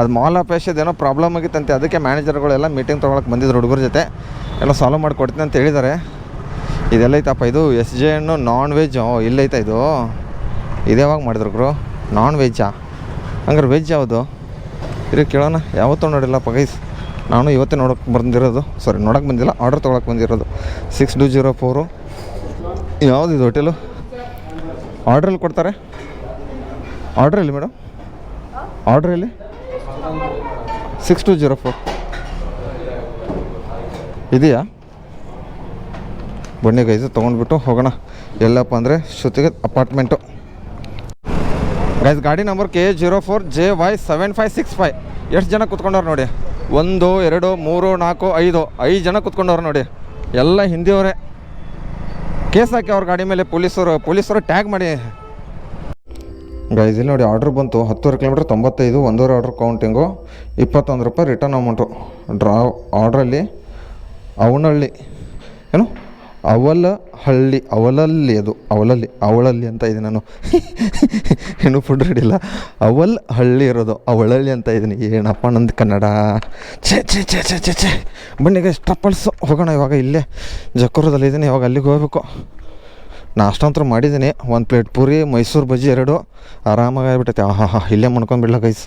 ಅದು ಮಾಲಾಪೇಶದೇನೋ ಪ್ರಾಬ್ಲಮ್ ಆಗಿತ್ತಂತೆ. ಅದಕ್ಕೆ ಮ್ಯಾನೇಜರ್ಗಳೆಲ್ಲ ಮೀಟಿಂಗ್ ತೊಗೊಳಕ್ಕೆ ಬಂದಿದ್ರು ಹುಡುಗರ ಜೊತೆ. ಎಲ್ಲ ಸಾಲ್ವ್ ಮಾಡಿ ಕೊಡ್ತೀನಿ ಅಂತ ಹೇಳಿದ್ದಾರೆ. ಇದೆಲ್ಲ ಐತಪ್ಪ. ಇದು SJN ನಾನ್ ವೆಜ್ ಇಲ್ಲೈತ. ಇದು ಯಾವಾಗ ಮಾಡಿದ್ರು ಗುರು? ನಾನ್ ವೆಜ್ಜಾ? ಹಂಗಾರೆ ವೆಜ್ ಯಾವುದು? ಇದು ಕೇಳೋಣ. ಯಾವತ್ತೂ ನೋಡಿಲ್ಲಪ್ಪ ಗೈಸ್. ನಾನು ಇವತ್ತೇ ನೋಡೋಕ್ಕೆ ಬಂದಿರೋದು. ನೋಡೋಕ್ಕೆ ಬಂದಿಲ್ಲ, ಆರ್ಡರ್ ತೊಗೊಳಕ್ಕೆ ಬಂದಿರೋದು. 6204 ಯಾವುದು ಇದು ಹೋಟೆಲು? ಆರ್ಡ್ರಲ್ಲಿ ಕೊಡ್ತಾರೆ? ಆರ್ಡ್ರ್ ಎಲ್ಲಿ ಮೇಡಮ್? ಆರ್ಡ್ರ್ ಎಲ್ಲಿ? 6204 ಇದೆಯಾ? ಬನ್ನಿ ಗೈಸ್ ತೊಗೊಂಡ್ಬಿಟ್ಟು ಹೋಗೋಣ. ಎಲ್ಲಪ್ಪ ಅಂದರೆ ಶ್ರುತಿಗೆ ಅಪಾರ್ಟ್ಮೆಂಟು. ಗೈಸ್ ಗಾಡಿ ನಂಬರ್ KA04JY7565. ಎಷ್ಟು ಜನ ಕುತ್ಕೊಂಡವ್ರು ನೋಡಿ, 1 2 3 4 5 ಜನ ಕುತ್ಕೊಂಡವ್ರು ನೋಡಿ, ಎಲ್ಲ ಹಿಂದಿಯವರೇ. ಕೇಸ್ ಹಾಕಿ ಅವ್ರ ಗಾಡಿ ಮೇಲೆ ಪೊಲೀಸರು ಟ್ಯಾಗ್ ಮಾಡಿ. ಗೈಸ್ ಇಲ್ಲಿ ನೋಡಿ ಆರ್ಡ್ರ್ ಬಂತು 10 ಕಿಲೋಮೀಟ್ರ್ 95, 1 ಆರ್ಡ್ರ್ ಕೌಂಟಿಂಗು, 21 ರೂಪಾಯಿ ರಿಟರ್ನ್ ಅಮೌಂಟು. ಆರ್ಡ್ರಲ್ಲಿ ಅವನಹಳ್ಳಿ ಏನು ಅವಲಲ್ಲಿ ಅದು ಅವಳಲ್ಲಿ ಅಂತ ಇದ್ದೀನಿ ನಾನು. ಇನ್ನೂ ಫುಡ್ ರೆಡಿ ಇಲ್ಲ. ಹಳ್ಳಿ ಇರೋದು ಅವಳಲ್ಲಿ ಅಂತ ಇದ್ದೀನಿ. ಏನಪ್ಪ ನಂದು ಕನ್ನಡ. ಛೇ ಬನ್ನಿಗೆ ಸ್ಟಪ್ಪಲ್ಸು ಹೋಗೋಣ. ಇವಾಗ ಇಲ್ಲೇ ಜಕ್ಕೂರದಲ್ಲಿ ಇದ್ದೀನಿ, ಇವಾಗ ಅಲ್ಲಿಗೆ ಹೋಗ್ಬೇಕು. ನಾಷ್ಟಂತೂ ಮಾಡಿದ್ದೀನಿ, 1 ಪ್ಲೇಟ್ ಪೂರಿ, ಮೈಸೂರು ಬಜ್ಜಿ 2 ಆರಾಮಾಗಿ ಆಗಿಬಿಟ್ಟೈತೆ. ಇಲ್ಲೇ ಮಾಡ್ಕೊಂಡ್ಬಿಡ್ಲ ಗೈಸ್,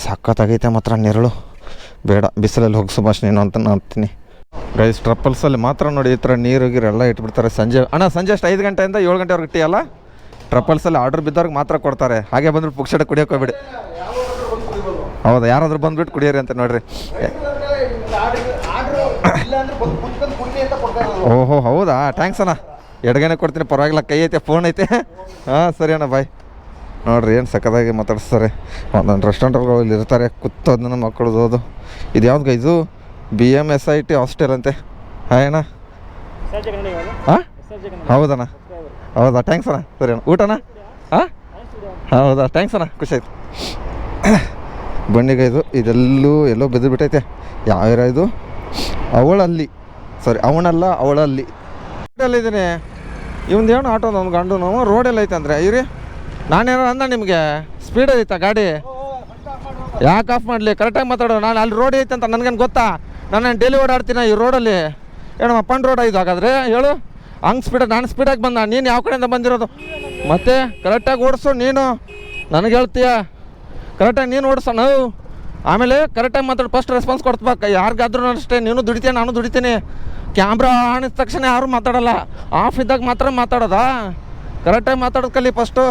ಸಖತ್ತಾಗೈತೆ ಮಾತ್ರ. ನೆರಳು ಬೇಡ, ಬಿಸಿಲಲ್ಲಿ ಹೋಗಿ ಸುಭಾಷ್ ನೀನು ಅಂತ ನೋಡ್ತೀನಿ ಗೈಸ್. ಟ್ರಪ್ಪಲ್ಸಲ್ಲಿ ಮಾತ್ರ ನೋಡಿ ಈ ಥರ ನೀರು ಗೀರೆಲ್ಲ ಇಟ್ಬಿಡ್ತಾರೆ. ಸಂಜೆ ಅಷ್ಟು 5 ಗಂಟೆಯಿಂದ 7 ಗಂಟೆವರೆಗೆ ಟೀ ಅಲ್ಲ, ಟ್ರಪ್ಪಲ್ಸಲ್ಲಿ ಆರ್ಡ್ರ್ ಬಿದ್ದವ್ರಿಗೆ ಮಾತ್ರ ಕೊಡ್ತಾರೆ. ಹಾಗೆ ಬಂದ್ಬಿಟ್ಟು ಪುಕ್ಷಡೆ ಕುಡಿಯೋಕೆ ಹೋಗ್ಬಿಡಿ. ಹೌದಾ, ಯಾರಾದರೂ ಬಂದುಬಿಟ್ಟು ಕುಡಿಯೋರಿ ಅಂತ ನೋಡಿರಿ. ಓಹೋ ಹೌದಾ, ಥ್ಯಾಂಕ್ಸ್ ಅಣ್ಣ. ಎಡಗನೆ ಕೊಡ್ತೀನಿ, ಪರವಾಗಿಲ್ಲ. ಕೈ ಐತೆ, ಫೋನ್ ಐತೆ. ಹಾಂ ಸರಿ ಅಣ್ಣ, ಬಾಯ್. ನೋಡಿರಿ ಏನು ಸಕ್ಕದಾಗಿ ಮಾತಾಡಿಸ್ತಾರೆ. ಒಂದೊಂದು ರೆಸ್ಟೋರೆಂಟ್ಗಳು ಇಲ್ಲಿ ಇರ್ತಾರೆ, ಕೂತೋದು ನನ್ನ ಮಕ್ಕಳು ಓದು. ಇದು ಯಾವ್ದು ಗೈಸು? BMSIT ಹಾಸ್ಟೆಲ್ ಅಂತೆ. ಹಾಂ ಅಣ್ಣ. ಹಾಂ ಹೌದಣ್ಣ, ಹೌದಾ, ಥ್ಯಾಂಕ್ಸ್ ಅಣ್ಣ. ಸರಿ ಅಣ್ಣ, ಊಟಣ್ಣ? ಹಾಂ ಹೌದಾ, ಥ್ಯಾಂಕ್ಸ್ ಅಣ್ಣ, ಖುಷಿ ಆಯ್ತು. ಬಂಡಿಗೆ ಎಲ್ಲೋ ಬೆದ್ದು ಬಿಟ್ಟೈತೆ. ಯಾವ ಇದು? ಅವಳಲ್ಲಿ, ಸಾರಿ ಅವನಲ್ಲ, ಅವಳಲ್ಲಿ ಇದ್ದೀನಿ. ಇವಂದು ಏನು ಆಟೋ ನಮ್ಮ ಗಂಡು ನಾವು ರೋಡೆಲ್ಲ ಐತೆ ಅಂದರೆ ಇವ್ರಿ. ನಾನೇನೋ ಅಂದ ನಿಮಗೆ ಸ್ಪೀಡ್ ಐತಾ ಗಾಡಿ? ಯಾಕೆ ಆಫ್ ಮಾಡಲಿ? ಕರೆಕ್ಟಾಗಿ ಮಾತಾಡೋ. ನಾನು ಅಲ್ಲಿ ರೋಡ್ ಐತೆ ಅಂತ ನನಗೇನು ಗೊತ್ತಾ? ನಾನು ಡೈಲಿ ಓಡಾಡ್ತೀನಿ ಈ ರೋಡಲ್ಲಿ. ಏನು ಅಪ್ಪನ್ ರೋಡ್ ಇದು ಹಾಗಾದರೆ ಹೇಳು? ಹಂಗೆ ಸ್ಪೀಡಾಗಿ ನಾನು ಸ್ಪೀಡಾಗಿ ಬಂದ, ನೀನು ಯಾವ ಕಡೆಯಿಂದ ಬಂದಿರೋದು? ಮತ್ತೆ ಕರೆಕ್ಟಾಗಿ ಓಡಿಸು ನೀನು, ನನಗೆ ಹೇಳ್ತೀಯ. ಕರೆಕ್ಟಾಗಿ ನೀನು ಓಡಿಸೋ ನಾವು. ಆಮೇಲೆ ಕರೆಕ್ಟಾಗಿ ಮಾತಾಡು, ಫಸ್ಟ್ ರೆಸ್ಪಾನ್ಸ್ ಕೊಡ್ಬೇಕು ಯಾರಿಗಾದ್ರೂ ಅಷ್ಟೇ. ನೀನು ದುಡಿತೀಯ, ನಾನು ದುಡಿತೀನಿ. ಕ್ಯಾಮ್ರಾ ಆಣಿದ ತಕ್ಷಣ ಯಾರೂ ಮಾತಾಡೋಲ್ಲ, ಆಫ್ ಇದ್ದಾಗ ಮಾತ್ರ ಮಾತಾಡೋದಾ? ಕರೆಕ್ಟಾಗಿ ಮಾತಾಡೋದು ಕಲಿ ಫಸ್ಟು.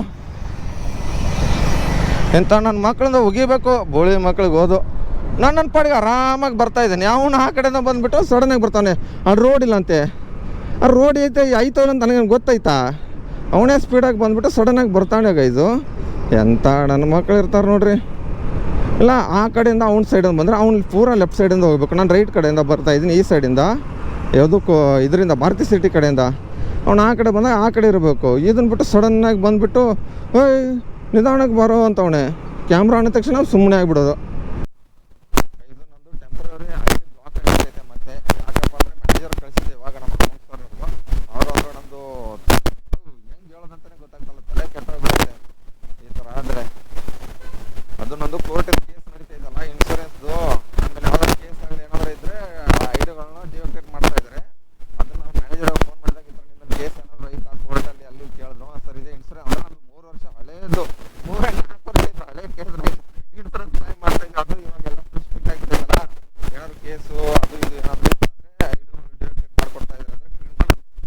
ಇಂಥ ನನ್ನ ಮಕ್ಕಳಿಂದ ಉಗಿಬೇಕು. ಬೋಳಿ ಮಕ್ಳಿಗೆ ಓದು. ನನ್ನ ಪಾಡಿಗೆ ಆರಾಮಾಗಿ ಬರ್ತಾಯಿದ್ದೀನಿ. ಅವನು ಆ ಕಡೆಯಿಂದ ಬಂದುಬಿಟ್ಟು ಸಡನ್ನಾಗಿ ಬರ್ತಾನೆ. ಆ ರೋಡ್ ಇಲ್ಲಂತೆ, ಆ ರೋಡ್ ಐತೆ ಆಯ್ತು ಅಂತ ನನಗೇನು ಗೊತ್ತಾಯ್ತಾ? ಅವನೇ ಸ್ಪೀಡಾಗಿ ಬಂದುಬಿಟ್ಟು ಸಡನ್ನಾಗಿ ಬರ್ತಾನೆ ಗೈಸು. ಎಂಥ ನನ್ನ ಮಕ್ಕಳು ಇರ್ತಾರೆ ನೋಡ್ರಿ. ಇಲ್ಲ ಆ ಕಡೆಯಿಂದ ಅವ್ನ ಸೈಡಿಂದ ಬಂದರೆ ಅವ್ನು ಪೂರಾ ಲೆಫ್ಟ್ ಸೈಡಿಂದ ಹೋಗ್ಬೇಕು. ನಾನು ರೈಟ್ ಕಡೆಯಿಂದ ಬರ್ತಾಯಿದ್ದೀನಿ, ಈ ಸೈಡಿಂದ ಯಾವುದಕ್ಕೂ ಇದರಿಂದ ಭಾರತಿ ಸಿಟಿ ಕಡೆಯಿಂದ. ಅವ್ನು ಆ ಕಡೆ ಬಂದಾಗ ಆ ಕಡೆ ಇರಬೇಕು. ಇದನ್ನು ಬಿಟ್ಟು ಸಡನ್ನಾಗಿ ಬಂದುಬಿಟ್ಟು ಓಯ್ ನಿಧಾನಕ್ಕೆ ಬರೋ ಅಂತವನೇ. ಕ್ಯಾಮ್ರಾ ಆದ ತಕ್ಷಣ ಸುಮ್ಮನೆ ಆಗಿಬಿಡೋದು. ಇದು ನಂದು ಟೆಂಪ್ರರಿ ಐಡಿ ಬ್ಲಾಕ್ ಆಗಿರ್ತೈತೆ. ಮತ್ತೆ ಯಾಕಪ್ಪ ಅಂದರೆ ಮ್ಯಾನೇಜರ್ ಕಳಿಸಿದೆ ಇವಾಗ ನಮ್ಮ ಸರ್ ಅವರು ನಮ್ಮದು ಹೆಂಗೆ ಹೇಳೋದಂತಲೇ ಗೊತ್ತಾಗ್ತಲ್ಲ, ತಲೆ ಕೆಟ್ಟೋಗ್ಬಿಡುತ್ತೆ ಈ ಥರ ಆದರೆ. ಅದು ನಂದು ಕೋರ್ಟಿನ ಕೇಸ್ ನಡೀತಾಯಿದ್ದಲ್ಲ ಇನ್ಶೂರೆನ್ಸ್ದು. ಆಮೇಲೆ ಯಾವ್ದಾದ್ರು ಕೇಸ್ ಆಗಲಿ ಏನಾದರೂ ಇದ್ದರೆ ಐಡಿಗಳನ್ನ ಡಿಆಕ್ಟಿವೇಟ್ ಮಾಡ್ತಾ ಇದ್ದಾರೆ. ಅದನ್ನು ನಾವು ಮ್ಯಾನೇಜರ್ ಫೋನ್ ಮಾಡಿದಾಗ ಈ ಥರ ನಿಮ್ಮಲ್ಲಿ ಕೇಸ್ ಏನಾದರೂ ಐತಾ ಕೋರ್ಟಲ್ಲಿ ಅಲ್ಲಿ ಕೇಳಿದ್ರು. ಸರ್ ಇದೆ ಇನ್ಶೂರೆನ್ಸ್ ಅಂದರೆ ನಮ್ದು 3 ವರ್ಷ ಹಳೇದು, 3-4 ವರ್ಷ ಇತ್ತು ಹಳೇ ಕೇಳಿದ್ರೆ ಇನ್ಶೂರೆನ್ಸ್ ಕ್ಲೈಮ್ ಮಾಡ್ತಾ ಇದ್ದು. ಅದು ಇವಾಗೆಲ್ಲ ಸ್ಪೆಸಿಫಿಕ್ ಆಗಿದೆಯಲ್ಲ, ಏನಾದ್ರು ಕೇಸು ಅದು ಇದು ಏನಾದರೂ ಇತ್ತಂದರೆ ಐದು ಡಿಆಕ್ಟಿವೇಟ್ ಮಾಡಿಕೊಡ್ತಾ ಇದ್ದಾರೆ.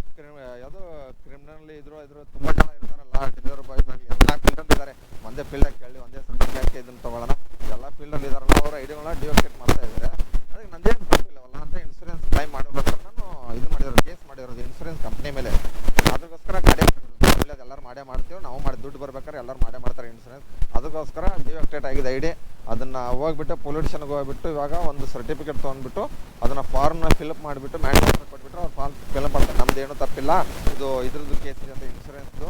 ಅಂದರೆ ಯಾವುದೋ ಕ್ರಿಮಿನಲ್ ಇದ್ರು ತುಂಬ ಜನ ಇರ್ತಾರಲ್ಲ, ಡೆಲಿವರಿ ಬಾಯ್ಸ್ ಆಗಲಿ ಎಲ್ಲ ಫೀಲ್ಡಲ್ಲಿ ಇದ್ದಾರೆ. ಒಂದೇ ಫೀಲ್ಡಾಗಿ ಕೇಳಿ ಒಂದೇ ಸರ್ಟಿಫಿಕೇಟ್ ಇದನ್ನು ತೊಗೊಳ್ಳೋಣ. ಎಲ್ಲ ಫೀಲ್ಡಲ್ಲಿ ಇದ್ದಾರಲ್ಲ, ಅವರ ಐಡಿಗಳನ್ನ ಡಿಆಕ್ಟಿವೇಟ್ ಮಾಡ್ತಾ ಇದ್ದಾರೆ. ಅದಕ್ಕೆ ನಂದೇನು ತಪ್ಪಿಲ್ಲವಲ್ಲ ಅಂತ ಇನ್ಶೂರೆನ್ಸ್ ಕ್ಲೈಮ್ ಮಾಡೋದಕ್ಕೆ ನಾನು ಇದು ಮಾಡಿರೋದು, ಕೇಸ್ ಮಾಡಿರೋದು ಇನ್ಶೂರೆನ್ಸ್ ಕಂಪ್ನಿ ಮೇಲೆ. ಅದಕ್ಕೋಸ್ಕರ ಗಾಡಿ ಒಳ್ಳೆ ಎಲ್ಲರೂ ಮಾಡೇ ಮಾಡ್ತೀವಿ ನಾವು. ಮಾಡಿ ದುಡ್ಡು ಬರ್ಬೇಕಾದ್ರೆ ಎಲ್ಲರೂ ಮಾಡೇ ಮಾಡ್ತಾರೆ ಇನ್ಶೂರೆನ್ಸ್. ಅದಕ್ಕೋಸ್ಕರ ಡಿಆಕ್ಟಿವೇಟ್ ಆಗಿದೆ ಐಡಿ. ಅದನ್ನು ಹೋಗ್ಬಿಟ್ಟು ಪೊಲ್ಯೂಷನ್ಗೆ ಹೋಗ್ಬಿಟ್ಟು ಇವಾಗ ಒಂದು ಸರ್ಟಿಫಿಕೇಟ್ ತೊಗೊಂಡ್ಬಿಟ್ಟು ಅದನ್ನು ಫಾರ್ಮ್ನ ಫಿಲಪ್ ಮಾಡಿಬಿಟ್ಟು ಮ್ಯಾನೇಜರ್ ಕೊಟ್ಬಿಟ್ರೆ ಅವ್ರು ಫಾರ್ಮ್ ಫಿಲಪ್ ಮಾಡ್ತಾರೆ. ನಮ್ದೇನು ತಪ್ಪಿಲ್ಲ, ಇದು ಇದ್ರದ್ದು ಕೇಸ್ ಇದೆ ಅಂತ ಇನ್ಶೂರೆನ್ಸ್ದು.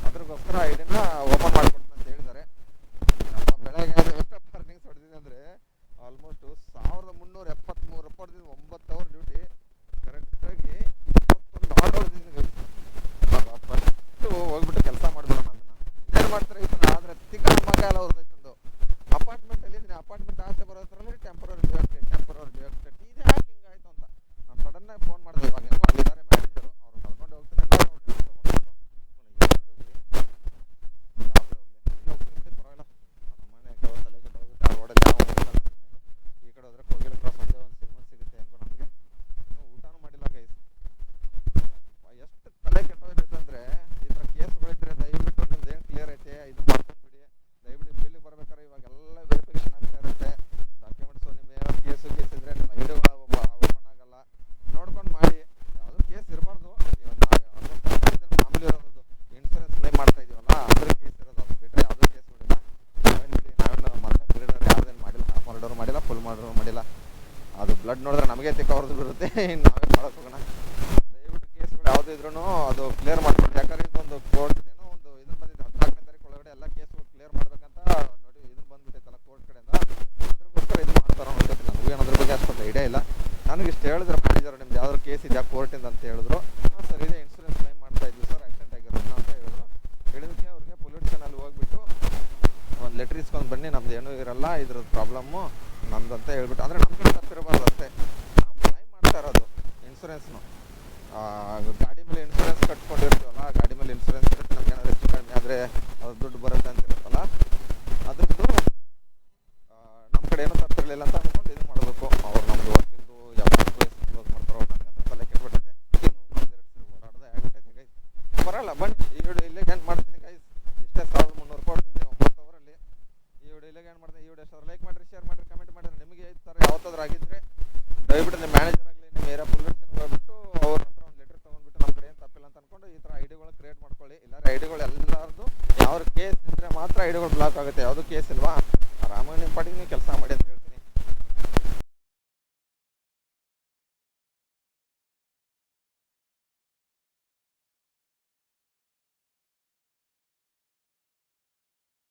ಅದಕ್ಕೋಸ್ಕರ ಐಡಿನ ಓಪನ್ ಮಾಡಿಕೊಡ್ತೀನಿ ಅಂತ ಹೇಳಿದ್ದಾರೆ. ನಮ್ಮ ಬೆಳಗ್ಗೆ ಎಷ್ಟು ಅರ್ನಿಂಗ್ಸ್ ಹೊಡೆದಿದೆ ಅಂದರೆ ಆಲ್ಮೋಸ್ಟು 1373 ರೂಪಾಯಿ ಹೊಡೆದಿದ್ದು. 9 ಅವರ್ ಡ್ಯೂಟಿ, ಕರೆಕ್ಟಾಗಿ 21 ಆರ್ಡರ್ ಹೊಡೆದಿದ್ದೀನಿ. ಫಸ್ಟು ಹೋಗ್ಬಿಟ್ಟು ಕೆಲಸ ಮಾಡಿಬಿಡೋಣ. ಅದನ್ನು ಏನು ಮಾಡ್ತಾರೆ ಈ ಥರ ಆದರೆ ತಿಕ್ಕ ಮಗ ಎಲ್ಲ ಹೊರದೈತಂದು. ಅಪಾರ್ಟ್ಮೆಂಟಲ್ಲಿ ಇದ್ದೀನಿ, ಅಪಾರ್ಟ್ಮೆಂಟ್ ಆಚೆ ಬರೋದ್ರಲ್ಲಿ ಟೆಂಪ್ರರಿ ಡಿಆಕ್ಟಿವೇಟ್ ಇದು ಯಾಕೆ ಹಿಂಗಾಯ್ತು ಅಂತ ನಾನು ಸಡನ್ನಾಗಿ ಫೋನ್ ಮಾಡಿದೆ. ಇವಾಗ ಹೆಂಗೋ ಅಲ್ಲಿದ್ದಾರೆ ಮ್ಯಾನೇಜರು, ಅವ್ರು ಕರ್ಕೊಂಡು ಹೋಗ್ತೀನಿ ಅಂತ ಅವ್ರು ತೊಗೊಂಡ್ಬಿಟ್ಟು ಪರವಾಗಿಲ್ಲ ನಮ್ಮನೆ ತಲೆ ಕೆಟ್ಟು ಹೋಗುತ್ತೆ. ಆ ರೋಡಲ್ಲಿ ಯಾವ ಈ ಕಡೆ ಹೋದರೆ ಕೋಗಿಲ ಕ್ರಾಸ್ ಒಂದೇ ಒಂದು ಸಿಗ್ನಲ್ ಸಿಗುತ್ತೆ ಹೆಂಗೋ ನಮಗೆ. ಮಾಡಿರೋರು ಮಾಡಿಲ್ಲ, ಫುಲ್ ಮಾಡಿರೋರು ಮಾಡಿಲ್ಲ. ಅದು ಬ್ಲಡ್ ನೋಡಿದ್ರೆ ನಮಗೆ ತಿಕ್ಕ ಹೊರದು ಬರುತ್ತೆ, ಇನ್ನು ನಾವೇ ಮಾಡೋಕೆ ಹೋಗೋಣ. ದಯವಿಟ್ಟು ಕೇಸ್ಗಳು ಯಾವುದೇ ಇದ್ರೂ ಅದು ಕ್ಲಿಯರ್ ಮಾಡ್ಕೊಂಡು, ಯಾಕಂದರೆ ಇದೊಂದು ಕೋರ್ಟ್ ಏನೋ ಒಂದು ಇದನ್ನು ಬಂದಿದೆ 14ನೇ ತಾರೀಕು ಒಳಗಡೆ ಎಲ್ಲ ಕೇಸ್ಗಳು ಕ್ಲಿಯರ್ ಮಾಡಬೇಕಂತ ನೋಡಿ ಇದನ್ನು ಬಂದುಬಿಟ್ಟೈತಲ್ಲ ಕೋರ್ಟ್ ಕಡೆಯಿಂದ. ಅದ್ರಗೋಸ್ಕರ ಇದು ಮಾಡ್ತಾರೋ ಅನ್ಕೋತೀನಿ. ನನಗೂ ಏನೋದ್ರ ಬಗ್ಗೆ ಅಷ್ಟೊಂದು ಐಡಿಯಾ ಇಲ್ಲ. ನನಗೆ ಇಷ್ಟು ಹೇಳಿದ್ರು ಮ್ಯಾನೇಜರ್, ನಿಮ್ದು ಯಾವ್ದಾದ್ರು ಕೇಸ್ ಇದೆಯಾ ಕೋರ್ಟಿಂದ ಅಂತ ಹೇಳಿದ್ರು. ಹಾಂ ಸರ್ ಇದೆ, ಇನ್ಶೂರೆನ್ಸ್ ಕ್ಲೈಮ್ ಮಾಡ್ತಾ ಇದ್ವಿ ಸರ್, ಆಕ್ಸಿಡೆಂಟ್ ಆಗಿರೋದನ್ನ ಅಂತ ಹೇಳಿದ್ರು. ಹೇಳಿದಕ್ಕೆ ಅವ್ರಿಗೆ ಪೊಲ್ಯೂಟ್ ಚಾನಲ್ ಹೋಗ್ಬಿಟ್ಟು ಒಂದು ಲೆಟ್ರ್ ಇಸ್ಕೊಂಡು ಬನ್ನಿ, ನಮ್ದು ಏನೂ ಇರಲ್ಲ, ಇದ್ರದ್ದು ಪ್ರಾಬ್ಲಮ್ಮು ನಮ್ದು ಅಂತ ಹೇಳ್ಬಿಟ್ಟು, ಅಂದರೆ ನಮ್ಮ ಕಡೆ ತಪ್ಪಿರಬಾರ್ದು ಅಷ್ಟೇ. ನಾವು ಕ್ಲೈಮ್ ಮಾಡ್ತಾ ಇರೋದು ಇನ್ಶೂರೆನ್ಸ್ನು, ಗಾಡಿ ಮೇಲೆ ಇನ್ಶೂರೆನ್ಸ್ ಕಟ್ಕೊಂಡಿರ್ತೀವಲ್ಲ, ಗಾಡಿ ಮೇಲೆ ಇನ್ಶೂರೆನ್ಸ್ ಇರುತ್ತೆ, ನಮ್ಗೆ ಏನಾದ್ರು ಹೆಚ್ಚು ಕಡಿಮೆ ಆದರೆ ಅದು ದುಡ್ಡು ಬರುತ್ತೆ ಅಂತ ಇರುತ್ತಲ್ಲ, ಅದ್ರದ್ದು ನಮ್ಮ ಕಡೆ ಏನೂ ತಪ್ಪಿರಲಿಲ್ಲ ಅಂತ ಅಂದ್ಕೊಂಡು ಇದು ಮಾಡಬೇಕು. ಅವ್ರು ನಮ್ಮದು ವಕೀಲರು ಯಾವಾಗ ಕ್ಲೋಸ್ ಮಾಡ್ತಾರೋ ನನಗಂತ ತಲೆ ಕೆಟ್ಬಿಟ್ಟೈತೆ. ಒಂದೆರಡು ಸರಿ ಓಡಾಡದೆ ಆಗ್ಬಿಟ್ಟೈತೆ ಗೈಸ್. ಬರೋಲ್ಲ ಬನ್ನಿ, ಈ ವಿಡಿಯೋ ಇಲ್ಲಿಗೆ ಎಂಡ್ ಮಾಡ್ತೀನಿ ಗೈಸ್. ಇಷ್ಟೇ 1300 ಕೊಡ್ತೀನಿ 9 ಅವರಲ್ಲಿ. ಈ ವಿಡಿಯೋ ಇಲ್ಲಿಗೆ ಎಂಡ್ ಮಾಡ್ತೀನಿ. ಈ ವಿಡಿಯೋ ಇಷ್ಟ ಲೈಕ್ ಮಾಡಿರಿ, ಶೇರ್ ಮಾಡಿರಿ, ಕಮೆಂಟ್ ಮಾಡಿರಿ. ನಿಮಗೆ ಈ ಥರ ಯಾವತ್ತಾದ್ರೂ ಆಗಿದ್ದರೆ ದಯವಿಟ್ಟು ನಿಮ್ಮ ಮ್ಯಾನೇಜರ್ ಆಗಲಿ, ನಿಮ್ಮ ಏರಿಯಾ ಪೊಲ್ಯೂಷನ್ಗೆ ಹೋಗ್ಬಿಟ್ಟು ಅವ್ರ ಹತ್ರ ಒಂದು ಲೆಟರ್ ತೊಗೊಂಡ್ಬಿಟ್ಟು ನಮ್ಮ ಕಡೆ ಏನು ತಪ್ಪಿಲ್ಲ ಅಂತ ಅಂದ್ಕೊಂಡು ಈ ಥರ ಐಡಿಗಳು ಕ್ರಿಯೇಟ್ ಮಾಡ್ಕೊಳ್ಳಿ. ಇಲ್ಲಾಂದ್ರೆ ಐಡಿಗಳು ಎಲ್ಲರದು ಯಾವ ಕೇಸ್ ಇದ್ದರೆ ಮಾತ್ರ ಐಡಿಗಳು ಬ್ಲಾಕ್ ಆಗುತ್ತೆ. ಯಾವುದು ಕೇಸ್ ಇಲ್ವಾ, ಆರಾಮಾಗಿ ನಿಮ್ಮ ಪಾಟಿಗೆ ನೀವು ಕೆಲಸ ಮಾಡಿ.